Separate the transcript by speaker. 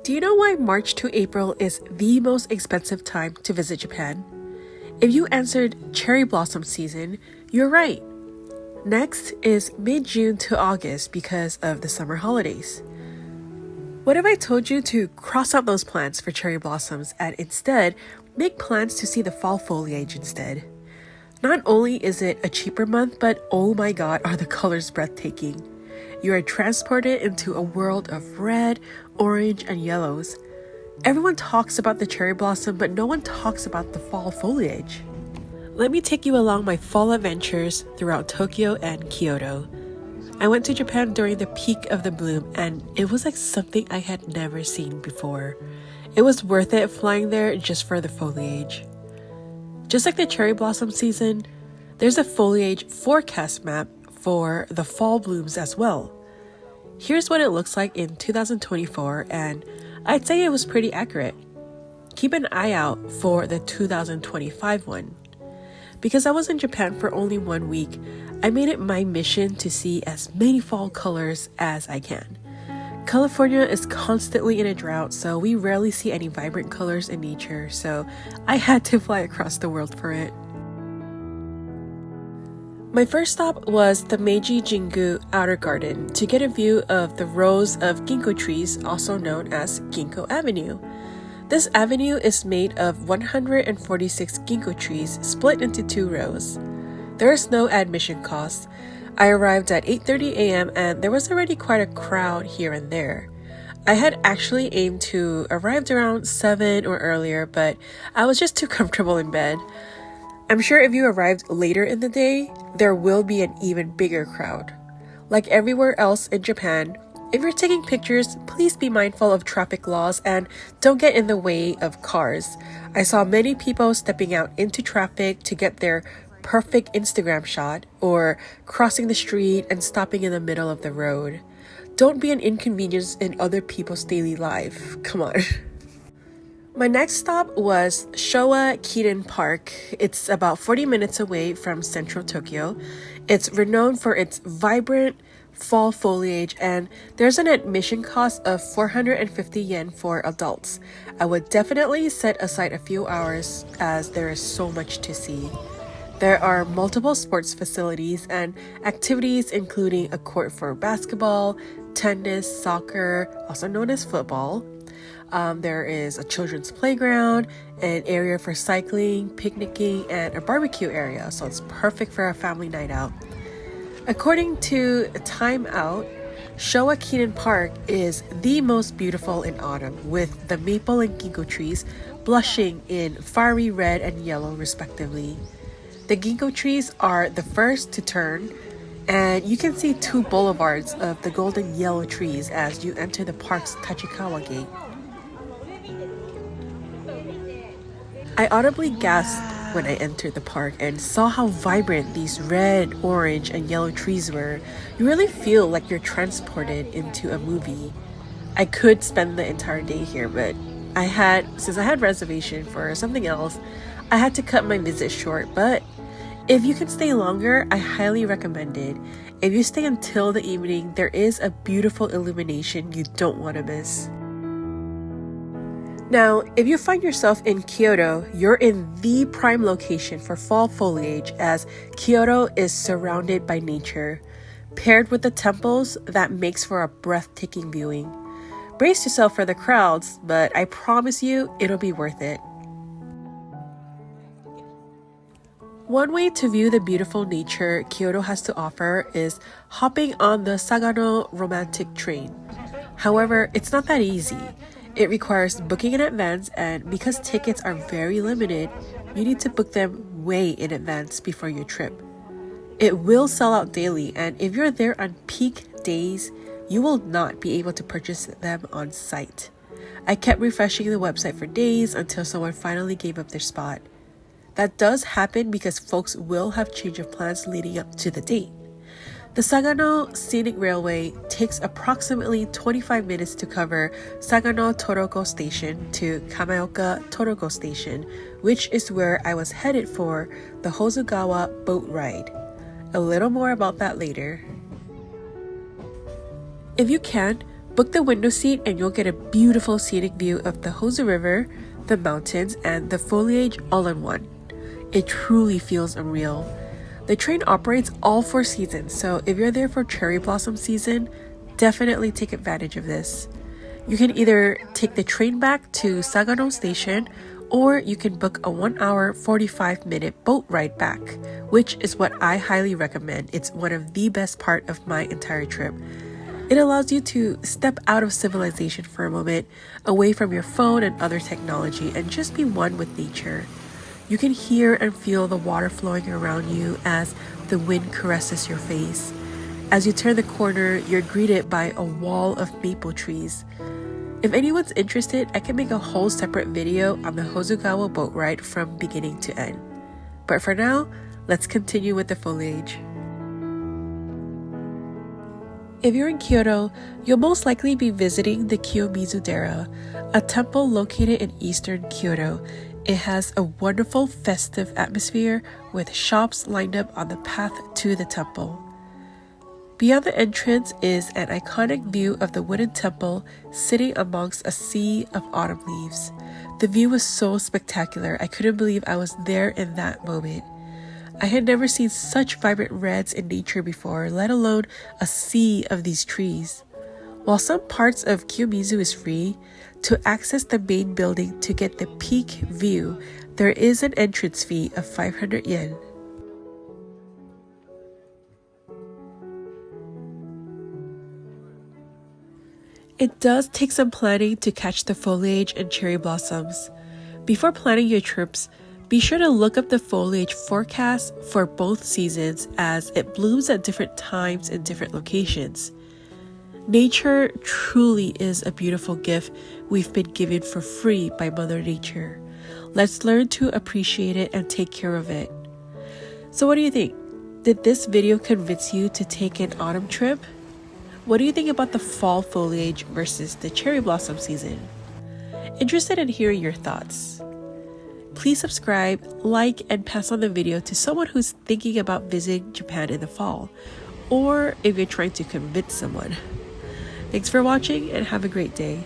Speaker 1: Do you know why March to April is the most expensive time to visit Japan? If you answered cherry blossom season, you're right. Next is mid-June to August because of the summer holidays. What if I told you to cross out those plans for cherry blossoms and instead make plans to see the fall foliage instead? Not only is it a cheaper month, but oh my god, are the colors breathtaking. You are transported into a world of red, orange, and yellows. Everyone talks about the cherry blossom, but no one talks about the fall foliage. Let me take you along my fall adventures throughout Tokyo and Kyoto. I went to Japan during the peak of the bloom, and it was like something I had never seen before. It was worth it flying there just for the foliage. Just like the cherry blossom season, there's a foliage forecast map for the fall blooms as well. Here's what it looks like in 2024, and I'd say it was pretty accurate. Keep an eye out for the 2025 one. Because I was in Japan for only 1 week, I made it my mission to see as many fall colors as I can. California is constantly in a drought, so we rarely see any vibrant colors in nature, so I had to fly across the world for it. My first stop was the Meiji Jingu Outer Garden to get a view of the rows of ginko trees, also known as Ginko Avenue. This avenue is made of 146 ginko trees split into 2 rows. There is no admission cost. I arrived at 8:30 a.m. and there was already quite a crowd here and there. I had actually aimed to arrive around 7 or earlier, but I was just too comfortable in bed. I'm sure if you arrived later in the day, there will be an even bigger crowd. Like everywhere else in Japan, if you're taking pictures, please be mindful of traffic laws and don't get in the way of cars. I saw many people stepping out into traffic to get their perfect Instagram shot or crossing the street and stopping in the middle of the road. Don't be an inconvenience in other people's daily life. Come on. My next stop was Showa Kinen Park. It's about 40 minutes away from central Tokyo. It's renowned for its vibrant fall foliage, and there's an admission cost of 450 yen for adults. I would definitely set aside a few hours as there is so much to see. There are multiple sports facilities and activities including a court for basketball, tennis, soccer, also known as football. There is a children's playground, an area for cycling, picnicking, and a barbecue area, so it's perfect for a family night out. According to Time Out, Showa Kinen Park is the most beautiful in autumn, with the maple and ginko trees blushing in fiery red and yellow respectively. The ginko trees are the first to turn, and you can see 2 boulevards of the golden yellow trees as you enter the park's Tachikawa gate. I audibly gasped when I entered the park and saw how vibrant these red, orange, and yellow trees were. You really feel like you're transported into a movie. I could spend the entire day here, but since I had reservation for something else, I had to cut my visit short. But if you can stay longer, I highly recommend it. If you stay until the evening, there is a beautiful illumination you don't want to miss. Now, if you find yourself in Kyoto, you're in the prime location for fall foliage, as Kyoto is surrounded by nature. Paired with the temples, that makes for a breathtaking viewing. Brace yourself for the crowds, but I promise you, it'll be worth it. One way to view the beautiful nature Kyoto has to offer is hopping on the Sagano Romantic Train. However, it's not that easy. It requires booking in advance, and because tickets are very limited, you need to book them way in advance before your trip. It will sell out daily, and if you're there on peak days, you will not be able to purchase them on site. I kept refreshing the website for days until someone finally gave up their spot. That does happen because folks will have change of plans leading up to the date. The Sagano Scenic Railway takes approximately 25 minutes to cover Sagano Toroko Station to Kamaoka Toroko Station, which is where I was headed for the Hozugawa Boat Ride. A little more about that later. If you can, Book the window seat and you'll get a beautiful scenic view of the Hozu River, the mountains, and the foliage all in one. It truly feels unreal. The train operates all 4 seasons, so if you're there for cherry blossom season, definitely take advantage of this. You can either take the train back to Sagano Station, or you can book a 1-hour 45-minute boat ride back, which is what I highly recommend. It's one of the best part of my entire trip. It allows you to step out of civilization for a moment, away from your phone and other technology, and just be one with nature. You can hear and feel the water flowing around you as the wind caresses your face. As you turn the corner, you're greeted by a wall of maple trees. If anyone's interested, I can make a whole separate video on the Hozugawa Boat Ride from beginning to end. But for now, let's continue with the foliage. If you're in Kyoto, you'll most likely be visiting the Kiyomizu dera, a temple located in eastern Kyoto. It has a wonderful festive atmosphere with shops lined up on the path to the temple. Beyond the entrance is an iconic view of the wooden temple sitting amongst a sea of autumn leaves. The view was so spectacular, I couldn't believe I was there in that moment. I had never seen such vibrant reds in nature before, let alone a sea of these trees. While some parts of Kiyomizu is free, to access the main building to get the peak view, there is an entrance fee of 500 yen. It does take some planning to catch the foliage and cherry blossoms. Before planning your trips, be sure to look up the foliage forecast for both seasons as it blooms at different times in different locations. Nature truly is a beautiful gift we've been given for free by Mother Nature. Let's learn to appreciate it and take care of it. So what do you think? Did this video convince you to take an autumn trip? What do you think about the fall foliage versus the cherry blossom season? Interested in hearing your thoughts? Please subscribe, like, and pass on the video to someone who's thinking about visiting Japan in the fall, or if you're trying to convince someone. Thanks for watching and have a great day.